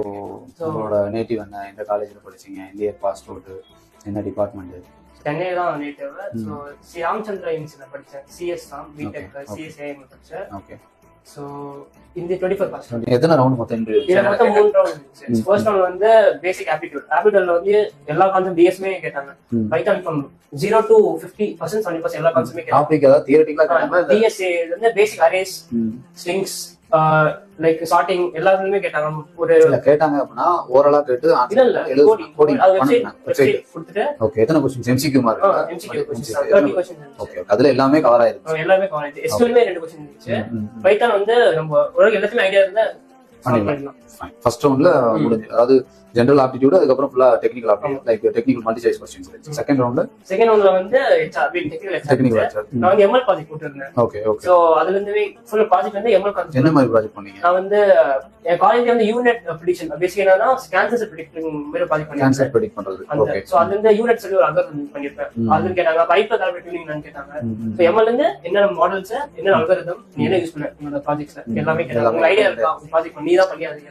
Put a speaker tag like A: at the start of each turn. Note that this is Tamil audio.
A: உங்களோட நேட்டிவ் என்ன, எந்த காலேஜில் படிச்சீங்க, எந்த இயர் பாஸ் அவுட், என்ன டிபார்ட்மெண்ட்?
B: சென்னை தான் நேட்டிவ். ஸோ ஸ்ரீ ராமச்சந்திரா யூனிவர்சிட்டியில் படித்தேன். சிஎஸ் தான், பிடெக் சிஎஸ்ஏ படித்தேன்.
A: ஓகே.
B: ஸோ இந்த 24
A: எத்தனை ரவுண்ட் மொத்தம் இன்டர்வியூ?
B: மொத்தம் 3 ரவுண்ட் இருந்துச்சு. ஃபர்ஸ்ட் ரவுண்ட் வந்து பேசிக் ஆப்டிடியூட்ல வந்து எல்லா கான்செப்ட் டிஎஸ்மே கேட்டாங்க. பைத்தான் ஃப்ரம் 0 to 50%, 70% எல்லா கான்செப்ட்மே கேட்டாங்க.
A: டாபிக் ஏதாவது தியரிட்டிக்கலா கேட்டாங்க?
B: டிஎஸ்ஏ வந்து பேசிக் அரேஸ், ஸ்ட்ரிங்ஸ், லைக் சார்ட்டிங் எல்லாத்துலயுமே கேட்டாங்க. ஒரு
A: கேட்டாங்க அப்படின்னா ஓரலா கேட்டு
B: இல்ல கோடிங் அது வெப்சைட் கொடுத்துட்டு.
A: ஓகே. எத்தனை क्वेश्चंस? எம்சிக்யூ மாதிரி?
B: MCQ questions 30 questions.
A: ஓகே. அதுல எல்லாமே கவர் ஆயிருச்சு.
B: எல்லாமே கவர் ஆயிருச்சு. எஸ்கியூஎல்மே 2 क्वेश्चन இருந்துச்சு. பைத்தான் வந்து நம்ம ஒரு எல்லாத்துலயும் ஐடியா இருந்தா பண்ணிடலாம்.
A: ஃபர்ஸ்ட் ரவுண்ட்ல முடிஞ்சு, அதாவது ஜெனரல் ஆப்டிடியூட், அதுக்கு அப்புறம் ஃபுல்லா technical aptitude, like technical multi choice questions இருந்துச்சு. செகண்ட் ரவுண்ட்ல வந்து டெக்னிக்கல்
B: நான் எம்எல் ப்ராஜெக்ட் போட்டுருந்தேன்.
A: Okay okay.
B: சோ அதுல இருந்து ஃபுல் ப்ராஜெக்ட் வந்து எம்எல் கான்செப்ட்.
A: என்ன மாதிரி ப்ராஜெக்ட் பண்ணீங்க?
B: நான் வந்து என் காலேஜ்ல வந்து யூனிட் ப்ரெடிக்ஷன், பேசிக்கா என்னன்னா கேன்சர் ப்ரெடிக்டிங் மாதிரி ப்ராஜெக்ட் பண்ணேன்.
A: கேன்சர் ப்ரெடிக்ட் பண்றது. ஓகே.
B: சோ அதுல இருந்து யூனிட் சொல்லி ஒரு அல்காரிதம் பண்ணிருப்பேன். அதுல கேட்டாங்க பைப்ல கால்குலேட் ட்யூனிங் கேட்டாங்க. சோ எம்எல் இருந்து என்ன மாடல்ஸ், என்ன அல்காரிதம் நீ என்ன யூஸ் பண்ண உங்களோட ப்ராஜெக்ட்ஸ்ல எல்லாமே கேட்டாங்க. ஐடியா இருக்கா ப்ராஜெக்ட் பண்ணி தான் பண்ணியாதீங்க.